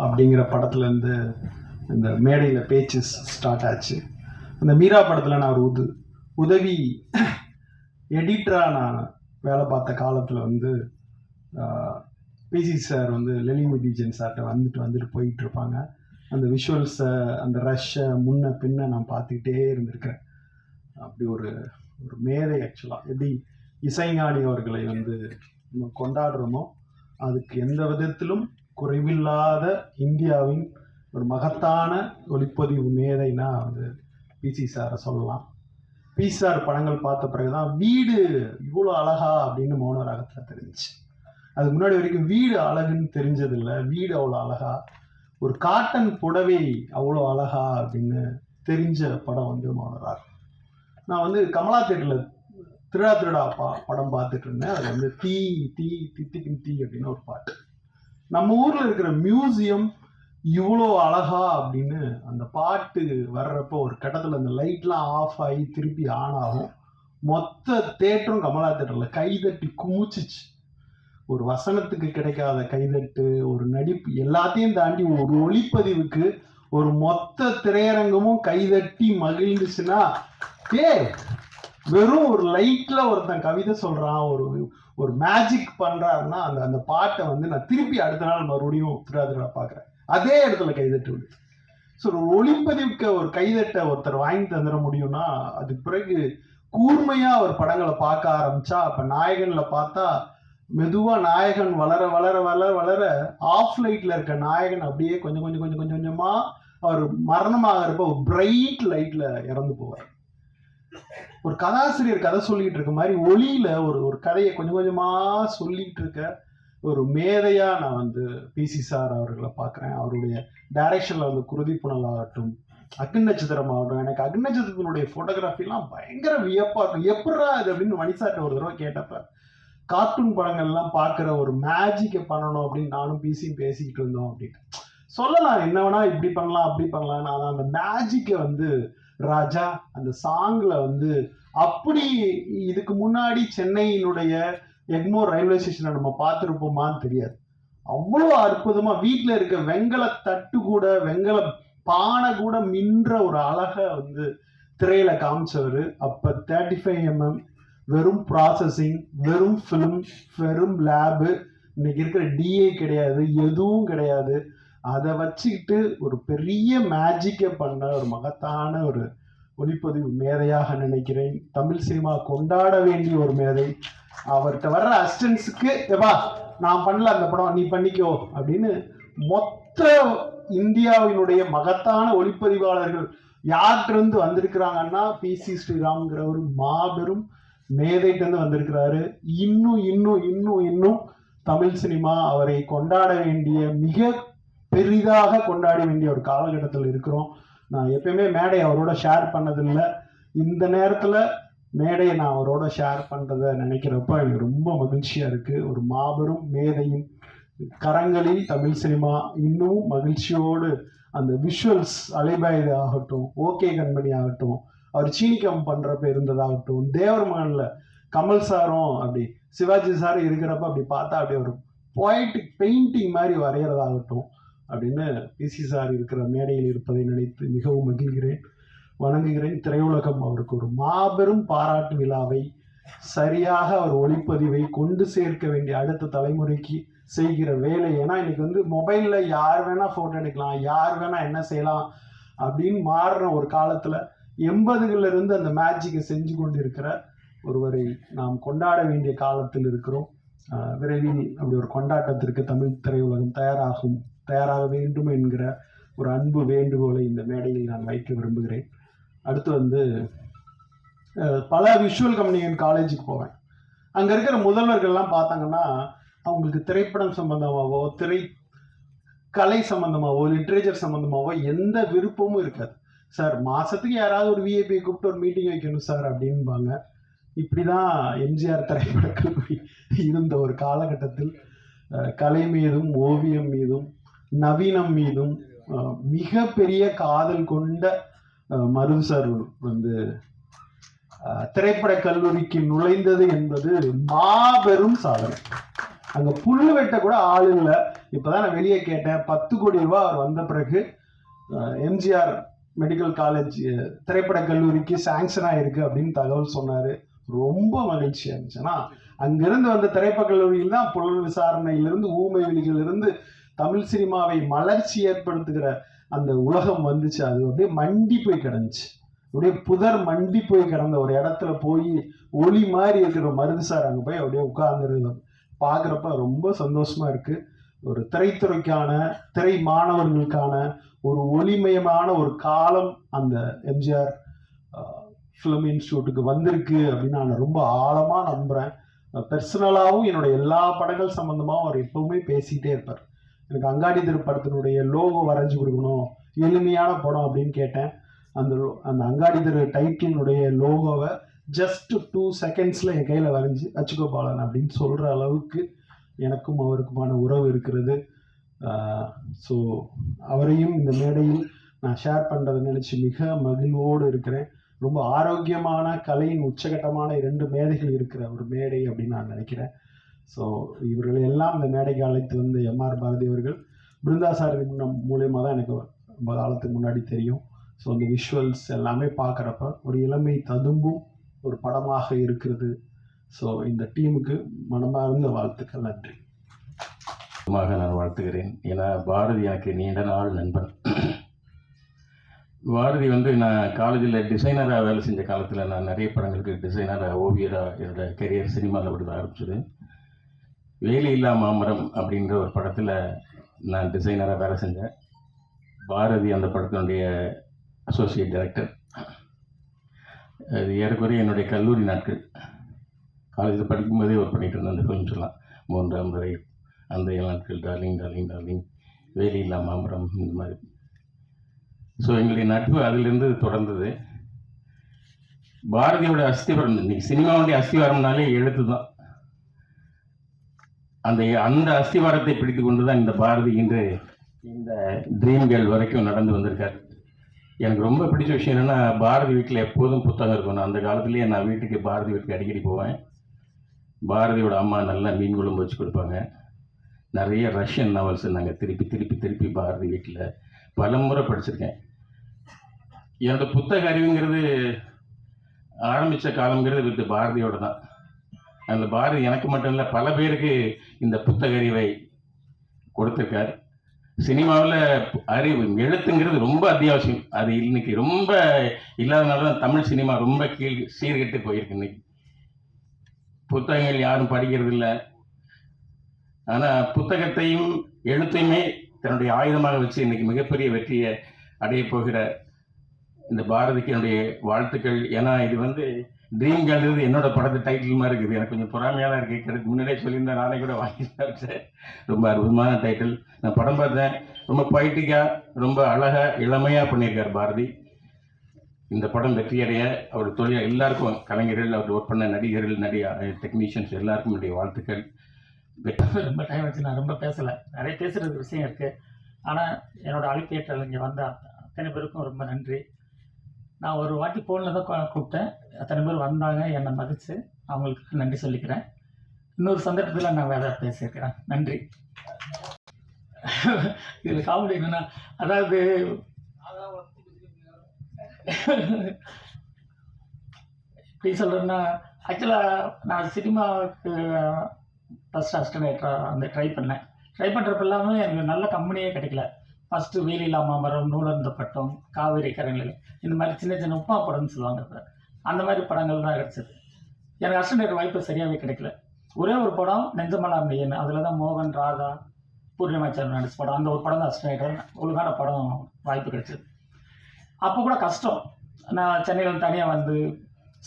அப்படிங்கிற படத்துலேருந்து இந்த மேடையில் பேச்சு ஸ்டார்ட் ஆச்சு. அந்த மீரா படத்தில் நான் ஒரு உதவி எடிட்டராக நான் வேலை பார்த்த காலத்தில் வந்து பிசி சார் வந்து லெலிங் விடிஜன் சார்கிட்ட வந்துட்டு போயிட்டு இருப்பாங்க. அந்த விஷுவல்ஸை, அந்த ரஷ்ஷை முன்ன பின்ன நான் பார்த்துக்கிட்டே இருந்திருக்கிறேன். அப்படி ஒரு மேதை. ஆக்சுவலாக எப்படி இசைஞானி அவர்களை வந்து நம்ம கொண்டாடுறோமோ அதுக்கு எந்த விதத்திலும் குறைவில்லாத இந்தியாவின் ஒரு மகத்தான ஒளிப்பதிவு மேதைனா வந்து பிசி சாரை சொல்லலாம். பிசி சார் படங்கள் பார்த்த பிறகுதான் வீடு இவ்வளோ அழகா அப்படின்னு மௌன ராகத்தில் தெரிஞ்சிச்சு. அதுக்கு முன்னாடி வரைக்கும் வீடு அழகுன்னு தெரிஞ்சதில்லை. வீடு அவ்வளோ அழகா, ஒரு காட்டன் புடவை அவ்வளோ அழகா அப்படின்னு தெரிஞ்ச படம் வந்து மௌன ராகம். நான் வந்து கமலா தேட்டரில் திருடா படம் பார்த்துட்டு இருந்தேன். அது வந்து தீ தீ தித்திக்கும் தீ அப்படின்னு ஒரு பாட்டு. நம்ம ஊரில் இருக்கிற மியூசியம் இவ்வளோ அழகா அப்படின்னு அந்த பாட்டு வர்றப்போ ஒரு கட்டத்தில் அந்த லைட்லாம் ஆஃப் ஆகி திருப்பி ஆன் ஆகும். மொத்த தேட்டரும் கமலா தேட்டரில் கைதட்டி குமிச்சிச்சு. ஒரு வசனத்துக்கு கிடைக்காத கைதட்டு, ஒரு நடிப்பு, எல்லாத்தையும் தாண்டி ஒரு ஒளிப்பதிவுக்கு ஒரு மொத்த திரையரங்கமும் கைதட்டி மகிழ்ந்துச்சுன்னா, வெறும் ஒரு லைட்ல ஒருத்தன் கவிதை சொல்றான், ஒரு மேஜிக் பண்றாருன்னா அந்த பாட்டை வந்து நான் திருப்பி அடுத்த நாள் மறுபடியும் திருடா பார்க்குறேன். அதே இடத்துல கைதட்டு விடு. ஸோ ஒரு ஒளிப்பதிவுக்கு ஒரு கைதட்டை ஒருத்தர் வாங்கி தந்துட முடியும்னா அதுக்கு பிறகு கூர்மையா ஒரு படங்களை பார்க்க ஆரம்பிச்சா, அப்ப நாயகன்ல பார்த்தா மெதுவா நாயகன் வளர வளர வளர வளர ஆஃப் லைட்ல இருக்க நாயகன் அப்படியே கொஞ்சம் கொஞ்சம் கொஞ்சம் கொஞ்சம் கொஞ்சமா அவர் மரணமாகிறப்ப ஒரு பிரைட் லைட்ல இறந்து போவார். ஒரு கதாசிரியர் கதை சொல்லிட்டு இருக்க மாதிரி ஒளியில ஒரு கதையை கொஞ்சம் கொஞ்சமா சொல்லிட்டு இருக்க ஒரு மேதையா நான் வந்து பிசி சார் அவர்களை பார்க்குறேன். அவருடைய டைரக்ஷன்ல வந்து குருதி புனல் ஆகட்டும், அக்னி நட்சத்திரம் ஆகட்டும். எனக்கு அக்னி நட்சத்திரத்தினுடைய போட்டோகிராஃபிலாம் பயங்கர வியப்பா இருக்கும். எப்படா இது அப்படின்னு மணிசாட்ட ஒரு தடவை கேட்டப்ப, கார்ட்டூன் படங்கள்லாம் பார்க்குற ஒரு மேஜிக்கை பண்ணணும் அப்படின்னு நானும் பிசியும் பேசிக்கிட்டு இருந்தோம். அப்படின்னு சொல்லலாம், என்ன வேணா இப்படி பண்ணலாம் அப்படி பண்ணலாம். நான் அந்த மேஜிக்கை வந்து ராஜா அந்த சாங்ல வந்து அப்படி இதுக்கு முன்னாடி சென்னையினுடைய எக்மோர் ரயில்வே ஸ்டேஷனை நம்ம பார்த்துருப்போமான்னு தெரியாது. அவ்வளோ அற்புதமா வீட்டில் இருக்க வெங்கல தட்டு கூட, வெங்கல பானை கூட மின்ற ஒரு அழக வந்து திரையில காமிச்சவர். அப்ப 35mm வெறும் ப்ராசஸிங், வெறும் ஃபிலிம், வெறும் லேபு, இன்னைக்கு இருக்கிற டிஏ கிடையாது, எதுவும் கிடையாது. அதை வச்சுக்கிட்டு ஒரு பெரிய மேஜிக்கை பண்ண ஒரு மகத்தான ஒரு ஒளிப்பதிவு மேதையாக நினைக்கிறேன். தமிழ் சினிமா கொண்டாட வேண்டிய ஒரு மேதை. அவர்கிட்ட வர்ற அசிஸ்டன்ஸுக்கு எப்பா நான் பண்ணல அந்த படம் நீ பண்ணிக்கோ அப்படின்னு மொத்த இந்தியாவினுடைய மகத்தான ஒளிப்பதிவாளர்கள் யார்கிட்ட வந்திருக்கிறாங்கன்னா பிசி ஸ்ரீராம்ங்கிற ஒரு மாபெரும் மேதைட்டு வந்திருக்கிறாரு. இன்னும் இன்னும் இன்னும் இன்னும் தமிழ் சினிமா அவரை கொண்டாட வேண்டிய, மிக பெரிதாக கொண்டாட வேண்டிய ஒரு காலகட்டத்தில் இருக்கிறோம். நான் எப்பயுமே மேடை அவரோட ஷேர் பண்ணதில்லை. இந்த நேரத்தில் மேடையை நான் அவரோட ஷேர் பண்ணுறதை நினைக்கிறப்ப எனக்கு ரொம்ப மகிழ்ச்சியாக இருக்குது. ஒரு மாபெரும் மேதையின் கரங்களில் தமிழ் சினிமா இன்னும் மகிழ்ச்சியோடு அந்த விஷுவல்ஸ் அலைபாயுது ஆகட்டும், ஓகே கண்மணி ஆகட்டும், அவர் சீனிக்கம் பண்ணுறப்ப இருந்ததாகட்டும், தேவர் மகனில் கமல் சாரும் அப்படி சிவாஜி சாரும் இருக்கிறப்ப அப்படி பார்த்தா அப்படி ஒரு போய்டிக் பெயிண்டிங் மாதிரி வரைகிறதாகட்டும் அப்படின்னு பிசி சார் இருக்கிற மேடையில் இருப்பதை நினைத்து மிகவும் மகிழ்கிறேன், வணங்குகிறேன். திரையுலகம் அவருக்கு ஒரு மாபெரும் பாராட்டு விழாவை, சரியாக அவர் ஒளிப்பதிவை கொண்டு சேர்க்க வேண்டிய அடுத்த தலைமுறைக்கு செய்கிற வேலை. ஏன்னா இன்னைக்கு வந்து மொபைல்ல யார் வேணா போட்டோ எடுக்கலாம், யார் வேணா என்ன செய்யலாம் அப்படின்னு மாறின ஒரு காலத்துல 80கள்ல இருந்து அந்த மேஜிக்கை செஞ்சு கொண்டு இருக்கிற ஒருவரை நாம் கொண்டாட வேண்டிய காலத்தில் இருக்கிறோம். விரைவில் அப்படி ஒரு கொண்டாட்டத்திற்கு தமிழ் திரையுலகம் தயாராக வேண்டும் என்கிற ஒரு அன்பு வேண்டுகோளை இந்த மேடையில் நான் வைக்க விரும்புகிறேன். அடுத்து வந்து பல விஷுவல் கம்யூனிகேஷன் காலேஜுக்கு போவேன். அங்கே இருக்கிற முதல்வர்கள்லாம் பார்த்தாங்கன்னா அவங்களுக்கு திரைப்படம் சம்பந்தமாகவோ, கலை சம்பந்தமாகவோ, லிட்ரேச்சர் சம்பந்தமாகவோ எந்த விருப்பமும் இருக்காது. சார் மாதத்துக்கு யாராவது ஒரு விஐபி கூப்பிட்டு ஒரு மீட்டிங் வைக்கணும் சார் அப்படின்பாங்க. இப்படி தான் எம்ஜிஆர் திரைப்படக்கல்லூரி இருந்த ஒரு காலகட்டத்தில் கலை மீதும் ஓவியம் மீதும் நவீனம் மீதும் மிகப்பெரிய காதல் கொண்ட மருது சார் வந்து திரைப்பட கல்லூரிக்கு நுழைந்தது என்பது மாபெரும் சாதனை. அங்க புல்லு வெட்ட கூட ஆள் இல்லை. இப்போதான் நான் வெளியே கேட்டேன், 10 கோடி ரூபாய் அவர் வந்த பிறகு எம்ஜிஆர் மெடிக்கல் காலேஜ் திரைப்பட கல்லூரிக்கு சாங்ஷன் ஆயிருக்கு அப்படின்னு தகவல் சொன்னாரு. ரொம்ப மகிழ்ச்சியா இருந்துச்சு. ஏன்னா அங்கிருந்து வந்த திரைப்பட கல்லூரியில் தான் புலன் விசாரணையிலிருந்து, ஊமை வெளிகளிலிருந்து தமிழ் சினிமாவை மலர்ச்சி ஏற்படுத்துகிற அந்த உலகம் வந்துச்சு. அது அப்படியே மண்டி போய் கிடந்துச்சு. அப்படியே புதர் மண்டி போய் கிடந்த ஒரு இடத்துல போய் ஒளி மாதிரி இருக்கிற மருது சார் அங்கே போய் அப்படியே உட்கார்ந்துருந்தோம். பார்க்குறப்ப ரொம்ப சந்தோஷமா இருக்கு. ஒரு திரைத்துறைக்கான, திரை மாணவர்களுக்கான ஒரு ஒளிமயமான ஒரு காலம் அந்த எம்ஜிஆர் ஃபிலிம் இன்ஸ்டியூட்டுக்கு வந்திருக்கு அப்படின்னு நான் ரொம்ப ஆழமா நம்புறேன். பர்சனலாகவும் என்னோட எல்லா படங்கள் சம்பந்தமாகவும் அவர் எப்பவுமே பேசிக்கிட்டே இருப்பார். எனக்கு அங்காடி தெரு படத்தினுடைய லோகோ வரைஞ்சி கொடுக்கணும், எளிமையான படம் அப்படின்னு கேட்டேன். அந்த அங்காடி தெரு டைட்டிலுடைய லோகோவை ஜஸ்ட் 2 செகண்ட்ஸ்ல என் கையில வரைஞ்சி வச்சுக்கோ பாலன் அப்படின்னு சொல்ற அளவுக்கு எனக்கும் அவருக்குமான உறவு இருக்கிறது. ஸோ அவரையும் இந்த மேடையில் நான் ஷேர் பண்ணுறதை நினச்சி மிக மகிழ்வோடு இருக்கிறேன். ரொம்ப ஆரோக்கியமான கலையின் உச்சகட்டமான 2 மேடைகள் இருக்கிற ஒரு மேடை அப்படின்னு நான் நினைக்கிறேன். ஸோ இவர்களை எல்லாம் இந்த மேடைக்கு அழைத்து வந்து எம்ஆர் பாரதி அவர்கள், பிருந்தா சார் மூலியமாக தான் எனக்கு ரொம்ப காலத்துக்கு முன்னாடி தெரியும். ஸோ அந்த விஷுவல்ஸ் எல்லாமே பார்க்குறப்ப ஒரு இளமை ததும்பும் ஒரு படமாக இருக்கிறது. ஸோ இந்த டீமுக்கு மனமார்ந்த வாழ்த்துக்கள். நன்றி. நான் வாழ்த்துகிறேன். ஏன்னா பாரதி எனக்கு நீண்ட நாள் நண்பன். பாரதி நான் காலேஜில் டிசைனராக வேலை செஞ்ச காலத்தில் நான் நிறைய படங்களுக்கு டிசைனராக, ஓவியராக என்னோட கெரியர் சினிமாவில் விட ஆரம்பிச்சது. வேலையில்லா மாமரம் அப்படின்ற ஒரு படத்தில் நான் டிசைனராக வேலை செஞ்சேன். பாரதி அந்த படத்தினுடைய அசோசியேட் டைரக்டர். அது ஏறக்குறைய என்னுடைய கல்லூரி நாட்கள், காலேஜில் படிக்கும்போதே ஒர்க் பண்ணிகிட்டு இருந்தேன். அந்த ஃபிலிம்ஸ் எல்லாம் 3ஆம் வரை, அந்த நாட்கள், டார்லிங் டார்லிங் டார்லிங், வேலையில்லா மாமரம், இந்த மாதிரி. ஸோ எங்களுடைய நட்பு அதிலிருந்து தொடர்ந்தது. பாரதியோட அஸ்திவாரம், இன்னைக்கு சினிமாவுடைய அஸ்திவாரம்னாலே எழுத்து தான். அந்த அஸ்திவாரத்தை பிடித்து கொண்டு தான் இந்த பாரதி இன்று இந்த ட்ரீம் கேர்ள் வரைக்கும் நடந்து வந்திருக்கார். எனக்கு ரொம்ப பிடிச்ச விஷயம் என்னென்னா, பாரதி வீட்டில் எப்போதும் புத்தகம் இருக்கணும். அந்த காலத்துலேயே நான் பாரதி வீட்டுக்கு அடிக்கடி போவேன். பாரதியோட அம்மா நல்லா மீன் குழம்பு வச்சு கொடுப்பாங்க. நிறைய ரஷ்யன் நாவல்ஸ் நாங்கள் திருப்பி திருப்பி திருப்பி பாரதி வீட்டில் பல முறை படிச்சிருக்கேன். என்னோட புத்தக அறிவுங்கிறது ஆரம்பித்த காலங்கிறது வித் பாரதியோடு தான். அந்த பாரதி எனக்கு மட்டும் இல்லை, பல பேருக்கு இந்த புத்தக அறிவை கொடுத்துருக்கார். சினிமாவில் அறிவு, எழுத்துங்கிறது ரொம்ப அத்தியாவசியம். அது இன்னைக்கு ரொம்ப இல்லாதனால தான் தமிழ் சினிமா ரொம்ப சீர்கெட்டு போயிருக்கு. இன்னைக்கு புத்தகங்கள் யாரும் படிக்கிறது இல்லை. ஆனால் புத்தகத்தையும் எழுத்தையுமே தன்னுடைய ஆயுதமாக வச்சு இன்னைக்கு மிகப்பெரிய வெற்றியை அடைய போகிற இந்த பாரதிக்கு என்னுடைய வாழ்த்துக்கள். ஏன்னா இது ட்ரீம் கேர்ள்ன்றது என்னோட படத்து டைட்டில் மாதிரி இருக்குது. எனக்கு கொஞ்சம் பொறாமையாக தான் இருக்குது. எனக்கு முன்னாடியே சொல்லியிருந்தேன், நானே கூட வாங்கி சாப்பிட்டேன். ரொம்ப அற்புதமான டைட்டில். நான் படம் பார்த்தேன், ரொம்ப பொய்ட்டிக்காக, ரொம்ப அழகாக, இளமையாக பண்ணியிருக்கார் பாரதி. இந்த படம் வெற்றியடைய அவர் தொழில் எல்லாருக்கும், கலைஞர்கள், அவர் ஒர்க் பண்ண நடிகர்கள், டெக்னீஷியன்ஸ் எல்லாருக்கும் என்னுடைய வாழ்த்துக்கள். ரொம்ப டைம் வச்சு நான் ரொம்ப பேசலை, நிறைய பேசுகிறது விஷயம் இருக்குது. ஆனால் என்னோட அழைப்பேற்றல் இங்கே வந்த அத்தனை பேருக்கும் ரொம்ப நன்றி. நான் ஒரு வாட்டி ஃபோனில் தான் கூப்பிட்டேன், அத்தனை பேர் வந்தாங்க, என்னை மதித்து அவங்களுக்கு நன்றி சொல்லிக்கிறேன். இன்னொரு சந்தர்ப்பத்தில் நான் வேறு பேசியிருக்கிறேன். நன்றி. இதில் காமெடி என்னன்னா, அதாவது எப்படி சொல்கிறேன்னா, ஆக்சுவலாக நான் சினிமாவுக்கு ஃபஸ்ட் அசிஸ்டன்ட் ட்ரை பண்ணுறப்ப எல்லாமே எனக்கு நல்ல கம்பெனியே கிடைக்கல. ஃபஸ்ட்டு வேலையில்லா மாமரம், நூலர்ந்த பட்டம், காவேரி கரைநிலை, இந்த மாதிரி சின்ன சின்ன உப்பா படம்னு சொல்லுவாங்க. இப்போ அந்த மாதிரி படங்கள் தான் கிடச்சிது. எனக்கு அசிஸ்டன்ட் வாய்ப்பு சரியாகவே கிடைக்கல. ஒரே ஒரு படம் நெஞ்சமலாம் மெய்யன், அதில் தான் மோகன், ராதா, பூர்ணிமாச்சார் நடிச்ச படம். அந்த ஒரு படம் தான் அசிஸ்டன்ட் ஒழுங்கான படம் வாய்ப்பு கிடைச்சிது. அப்போ கூட கஷ்டம். நான் சென்னையில் தனியாக வந்து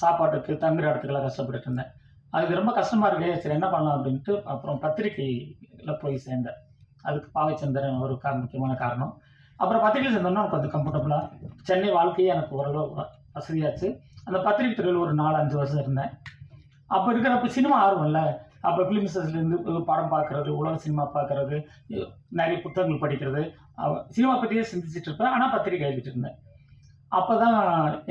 சாப்பாட்டுக்கு தங்குற இடத்துக்கெல்லாம் கஷ்டப்பட்டுட்டு இருந்தேன். அதுக்கு ரொம்ப கஷ்டமாக இருக்குது. சரி என்ன பண்ணலாம் அப்படின்ட்டு அப்புறம் பத்திரிக்கையில் போய் சேர்ந்தேன். அதுக்கு பாவைச்சந்திரன் ஒரு முக்கியமான காரணம். அப்புறம் பத்திரிகையில் சேர்ந்தோன்னா எனக்கு கொஞ்சம் கம்ஃபர்டபுளாக, சென்னை வாழ்க்கையே எனக்கு ஓரளவு வசதியாச்சு. அந்த பத்திரிகை துறையில் ஒரு 4-5 வருஷம் இருந்தேன். அப்போ இருக்கிறப்ப சினிமா ஆர்வம் இல்லை. அப்போ ஃபிலிம்ஸ்லேருந்து படம் பார்க்குறது, உலக சினிமா பார்க்குறது, நிறைய புத்தகங்கள் படிக்கிறது, சினிமா பற்றியே சிந்திச்சுட்டு இருப்பேன். ஆனால் பத்திரிகை எழுதிட்டு இருந்தேன். அப்போ தான்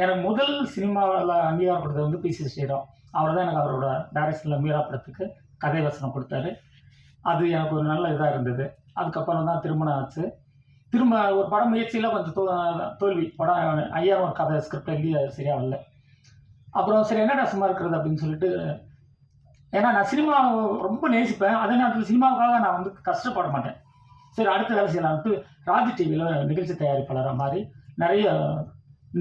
எனக்கு முதல் சினிமாவில் அங்கீகாரம் கொடுத்தது பி.சி. ஸ்ரீராம். அவர் தான் எனக்கு அவரோட டைரக்ஷனில் மீரா படத்துக்கு கதை வசனம் கொடுத்தாரு. அது எனக்கு ஒரு நல்ல இதாக இருந்தது. அதுக்கப்புறம் தான் திருமணம் ஆச்சு. திரும்ப ஒரு படம் முயற்சியில் கொஞ்சம் தோல்வி. படம் ஐயா ஒரு கதை ஸ்கிரிப்ட் எழுதி அது சரியாக வரல. அப்புறம் சரி என்னடா சும்மா இருக்கிறது அப்படின்னு சொல்லிட்டு, ஏன்னா நான் சினிமா ரொம்ப நேசிப்பேன். அதே நேரத்தில் சினிமாவுக்காக நான் வந்து கஷ்டப்பட மாட்டேன். சரி அடுத்த வேலை செய்யலான்ட்டு ராஜ் டிவியில் நிகழ்ச்சி தயாரிப்பாளராக மாதிரி நிறைய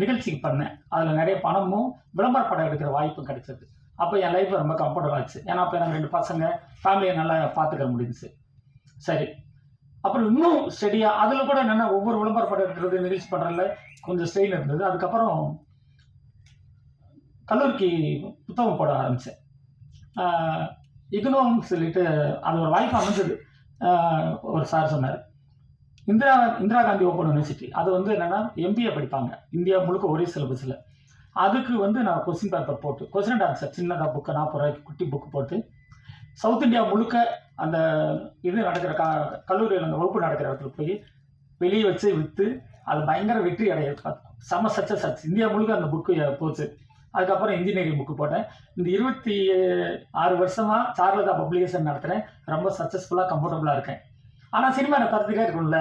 நிகழ்ச்சிக்கு பண்ணேன். அதில் நிறைய பணமும் விளம்பர படம் எடுக்கிற வாய்ப்பும் கிடைச்சது. அப்போ என் லைஃப் ரொம்ப கம்ஃபர்டபுள் ஆச்சு. ஏன்னா அப்போ எனக்கு 2 பசங்க, ஃபேமிலியை நல்லா பார்த்துக்க முடிஞ்சுச்சு. சரி அப்புறம் இன்னும் ஸ்டடியாக அதில் கூட என்னென்னா ஒவ்வொரு விளம்பர படம் எடுக்கிறது நிகழ்ச்சி பண்ணுறதுல கொஞ்சம் ஸ்ட்ரெயின் இருந்தது. அதுக்கப்புறம் கல்லூரிக்கு புத்தகம் போட ஆரம்பித்தேன். இக்னோன்னு சொல்லிட்டு அது ஒரு வாய்ப்பு அமைஞ்சது. ஒரு சார் சொன்னார், இந்திரா காந்தி ஓப்பன் யூனிவர்சிட்டி, அது வந்து என்னென்னா MBA படிப்பாங்க இந்தியா முழுக்க ஒரே சிலபஸில். அதுக்கு வந்து நான் கொஸ்டின் பேப்பர் போட்டு கொஸ்டின் அண்ட் ஆன்சர் சின்னதாக புக்கை 40 ரூபாய்க்கு குட்டி புக்கு போட்டு சவுத் இந்தியா முழுக்க அந்த இது நடக்கிற கல்லூரியில் அந்த வகுப்பு நடக்கிற இடத்துல போய் வெளியே வச்சு விற்று அது பயங்கர வெற்றி அடைய செம சக்ஸஸ் ஆச்சு. இந்தியா முழுக்க அந்த புக்கு போச்சு. அதுக்கப்புறம் இன்ஜினியரிங் புக்கு போட்டேன். இந்த 26 வருஷமாக சார்லதா பப்ளிகேஷன் நடத்துகிறேன். ரொம்ப சக்ஸஸ்ஃபுல்லாக கம்ஃபர்டபுளாக இருக்கேன். ஆனால் சினிமா எனக்கு தரத்துக்கே இருக்கும்ல.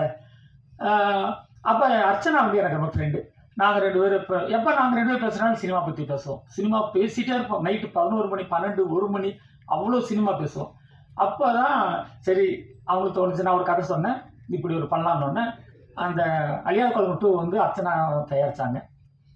அப்போ அர்ச்சனா வந்து எனக்கு ரொம்ப ஃப்ரெண்டு. நாங்கள் 2 பேரும் எப்போ நாங்கள் 2 பேர் பேசுனாலும் சினிமா பற்றி பேசுவோம். சினிமா பேசிகிட்டே இருப்போம். நைட்டு 11 மணி 12 1 மணி அவ்வளோ சினிமா பேசுவோம். அப்போ தான் சரி அவங்களுக்கு தோணுச்சு. நான் ஒரு கதை சொன்னேன், இப்படி ஒரு பண்ணலான்னு. அந்த அழியாத குழம்பு 2 வந்து அர்ச்சனா தயாரித்தாங்க.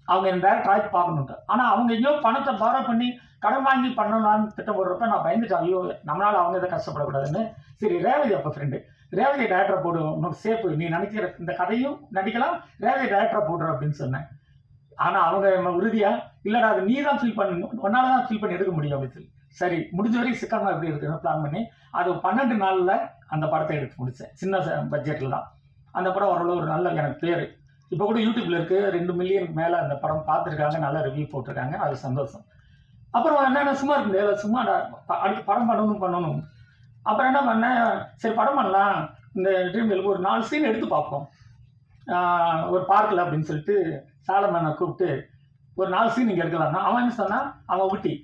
அவங்க என் டேரக்ட் ஆகி பார்க்கணுன்ட்டு. ஆனால் அவங்க எங்கேயோ பணத்தை பாரோ பண்ணி கடன் வாங்கி பண்ணலான்னு திட்டம் போடுறப்ப நான் பயந்துட்டேன். ஐயோ நம்மளால் அவங்க எதை கஷ்டப்படக்கூடாதுன்னு. சரி ரேவதி அப்போ ஃப்ரெண்டு, ரேவதி டேரக்டரை போடு, உனக்கு சேஃபு, நீ நினைக்கிற இந்த கதையும் நடிக்கலாம், ரேவதி டேரக்டரை போடுற அப்படின்னு சொன்னேன். ஆனால் அவங்க உறுதியாக இல்லைடா அது நீ தான் ஃபீல் பண்ணணும், ஒன்றால் தான் ஃபீல் பண்ணி எடுக்க முடியும் அப்படின்னு சொல்லி சரி முடிஞ்ச வரைக்கும் சிக்கமாக எப்படி இருக்குன்னு பிளான் பண்ணி அது 12 நாளில் அந்த படத்தை எடுத்து முடித்தேன். சின்ன பட்ஜெட்டில் தான். அந்த படம் ஓரளவு ஒரு நல்ல எனக்கு பேர் இப்போ கூட யூடியூப்ல இருக்குது. 2 மில்லியனுக்கு மேலே அந்த படம் பார்த்துருக்காங்க, நல்ல ரிவ்யூ போட்டிருக்காங்க. அது சந்தோஷம். அப்புறம் என்னென்ன சும்மா இருக்குது, சும்மா அடுத்து படம் பண்ணணும். அப்புறம் என்ன பண்ணேன், சரி படம் பண்ணலாம், இந்த ட்ரீம் கேர்ளுக்கு ஒரு 4 சீன் எடுத்து பார்ப்போம் ஒரு பார்க்கில் அப்படின்னு சொல்லிட்டு சாலமனை கூப்பிட்டு ஒரு 4 சீன் இங்கே எடுக்கலாம்னா அவன் என்ன சொன்னான், அவன் ஊட்டி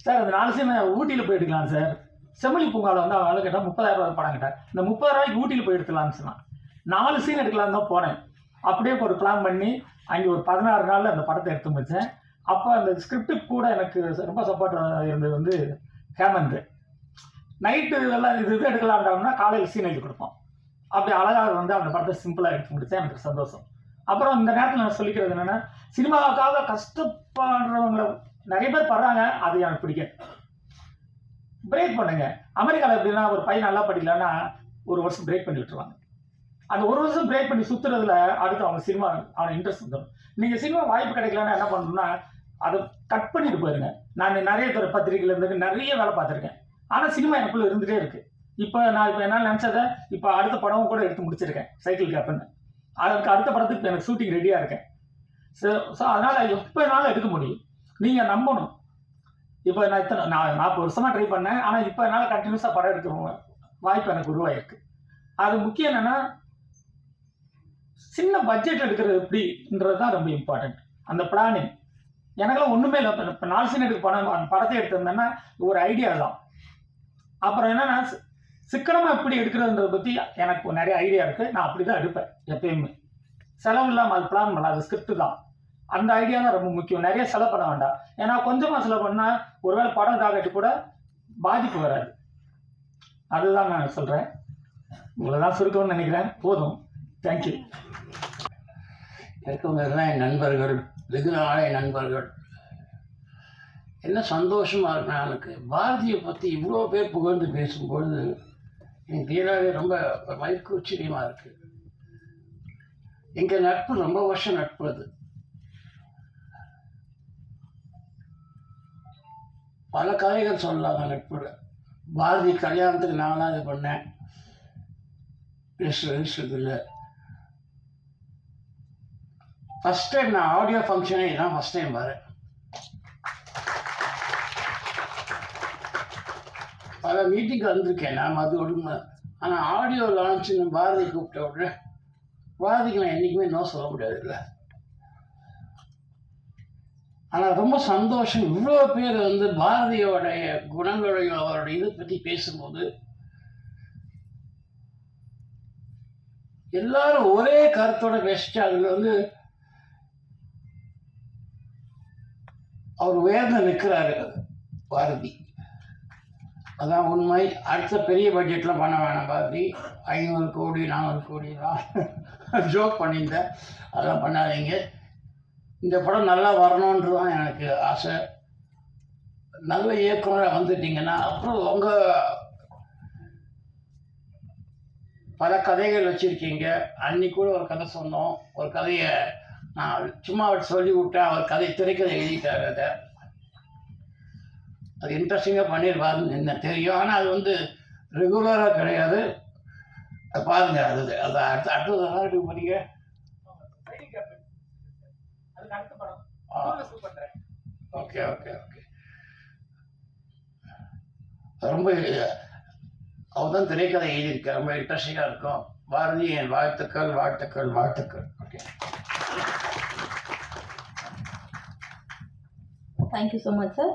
சார் அந்த 4 சீன் ஊட்டியில் போய் எடுக்கலாம் சார். செம்மொழி பூங்காவில் வந்து அவன் கேட்டால் 30,000 ரூபாய் படம் கேட்டார். இந்த 30,000 ரூபாய்க்கு ஊட்டியில் போய் எடுக்கலாம்னு சொன்னான். 4 சீன் எடுக்கலான்னு தான் போனேன். அப்படியே ஒரு பிளான் பண்ணி அங்கே ஒரு 16 நாளில் அந்த படத்தை எடுத்து முடித்தேன். அப்போ அந்த ஸ்கிரிப்டுக்கு கூட எனக்கு ரொம்ப சப்போர்ட் இருந்தது வந்து ஹேமந்த். நைட்டு எல்லாம் இது எடுக்கலாம்னா காலையில் சீன் எழுதி கொடுப்போம். அப்படி அழகாக வந்து அந்த படத்தை சிம்பிளாக எடுத்து முடித்தேன். எனக்கு சந்தோஷம். அப்புறம் இந்த நேரத்தில் நான் சொல்லிக்கிறது என்னென்னா, சினிமாவுக்காக கஷ்டப்படுறவங்களை நிறைய பேர் படுறாங்க, அது எனக்கு பிடிக்கும். பிரேக் பண்ணுங்க. அமெரிக்காவில் எப்படின்னா ஒரு பையன் நல்லா படிக்கலன்னா 1 வருஷம் பிரேக் பண்ணி விட்டுருவாங்க. அந்த 1 வருஷம் பிரேக் பண்ணி சுற்றுறதுல அடுத்து அவங்க சினிமா அவனை இன்ட்ரெஸ்ட் வந்துடும். நீங்கள் சினிமா வாய்ப்பு கிடைக்கலன்னா என்ன பண்ணணும்னா அதை கட் பண்ணிட்டு போயிருங்க. நான் நிறைய துறை பத்திரிகையில் இருந்து நிறைய வேலை பார்த்துருக்கேன். ஆனால் சினிமா எனக்குள்ளே இருந்துகிட்டே இருக்குது. இப்போ என்னால் நினச்சதை இப்போ அடுத்த படமும் கூட எடுத்து முடிச்சிருக்கேன், சைக்கிள் கேப்னு. அதுக்கு அடுத்த படத்துக்கு எனக்கு ஷூட்டிங் ரெடியாக இருக்கேன். ஸோ அதனால் எப்போ என்னால் எடுக்க முடியும், நீங்கள் நம்பணும். இப்போ நான் 40 வருஷமாக ட்ரை பண்ணேன். ஆனால் இப்போ என்னால் கண்டினியூஸாக படம் எடுக்க வாய்ப்பு எனக்கு உருவாயிருக்கு. அது முக்கியம் என்னென்னா சின்ன பட்ஜெட் எடுக்கிறது எப்படின்றது தான் ரொம்ப இம்பார்ட்டன்ட். அந்த பிளானிங் எனக்கெல்லாம் ஒன்றுமே இல்லை. இப்போ 4 சீன் எடுக்க படத்தை எடுத்திருந்தேன்னா ஒரு ஐடியா தான். அப்புறம் என்னென்னா சிக்கனமாக எப்படி எடுக்கிறதுன்றதை பற்றி எனக்கு நிறைய ஐடியா இருக்குது. நான் அப்படி தான் எடுப்பேன் எப்பயுமே. செலவு இல்லாமல் அது பிளான் பண்ணலாம். அது ஸ்கிரிப்ட் தான். அந்த ஐடியா தான் ரொம்ப முக்கியம். நிறைய செலவு பண்ண வேண்டாம். ஏன்னா கொஞ்சமாக செலவு பண்ணால் ஒருவேளை படம் இதாகட்டு கூட பாதிப்பு வராது. அதுதான் நான் சொல்கிறேன். இவ்வளோதான் சுருக்கம்னு நினைக்கிறேன். போதும். தேங்க்யூ. இருக்கவங்கெல்லாம் என் நண்பர்கள், வெகு நாளைய நண்பர்கள். என்ன சந்தோஷமாக இருக்கு எனக்கு. பாரதியை பற்றி இவ்வளோ பேர் புகழ்ந்து பேசும்பொழுது எனக்கு தீராவே ரொம்ப மயக்கூச்சரியமாக இருக்குது. எங்கள் நட்பு ரொம்ப வருஷம் நட்பு. அது பல கதைகள் சொல்லலாம் நட்புல. பாரதி கல்யாணத்துக்கு நான் தான் இது பண்ணேன், பேசுறதுல ஃபஸ்ட் டைம் நான் ஆடியோ ஃபங்க்ஷனே தான் ஃபஸ்ட் டைம் வரேன். பல மீட்டிங்கு வந்திருக்கேன் நான், அது ஒழுங்கு. ஆனால் ஆடியோ லான்ச்சுன்னு பாரதி கூப்பிட்ட உடனே பாரதிக்கு நான் என்றைக்குமே நோ சொல்ல முடியாது இல்லை. ஆனால் ரொம்ப சந்தோஷம். இவ்வளோ பேர் வந்து பாரதியோடைய குணங்களையும் அவருடைய இதை பற்றி பேசும்போது எல்லாரும் ஒரே கருத்தோட பேசிட்டு அதில் வந்து அவர் உயர்ந்து நிற்கிறாரு பாரதி. அதான் உண்மை. அடுத்த பெரிய பட்ஜெட்டில் பண்ண வேணாம் பாரதி, 500 கோடி 400 கோடி தான் ஜோக் பண்ணியிருந்தேன், அதெல்லாம் பண்ணாதீங்க. இந்த படம் நல்லா வரணுன்றது தான் எனக்கு ஆசை. நல்ல இயக்குனராக வந்துட்டீங்கன்னா அப்புறம் உங்கள் பல கதைகள் வச்சுருக்கீங்க. அன்னைக்கு கூட ஒரு கதை சொன்னோம், ஒரு கதையை நான் சும்மா சொல்லி விட்டேன், அவர் கதை திரைக்கதை எழுதிட்டார். அதை அது இன்ட்ரெஸ்டிங்காக பண்ணியிருப்பாருன்னு என்ன தெரியும், ஆனால் அது வந்து ரெகுலராக கிடையாது. அது பாருங்கள், அது அடுத்தது என்ன பண்ணீங்க? Okay okay okay. ரொம்ப அவர் தான் திரைக்கதை எழுதியிருக்க, ரொம்ப இன்ட்ரெஸ்டிங்காக இருக்கும். பாரதி, என் வாழ்த்துக்கள் வாழ்த்துக்கள் வாழ்த்துக்கள். Okay, thank you so much sir.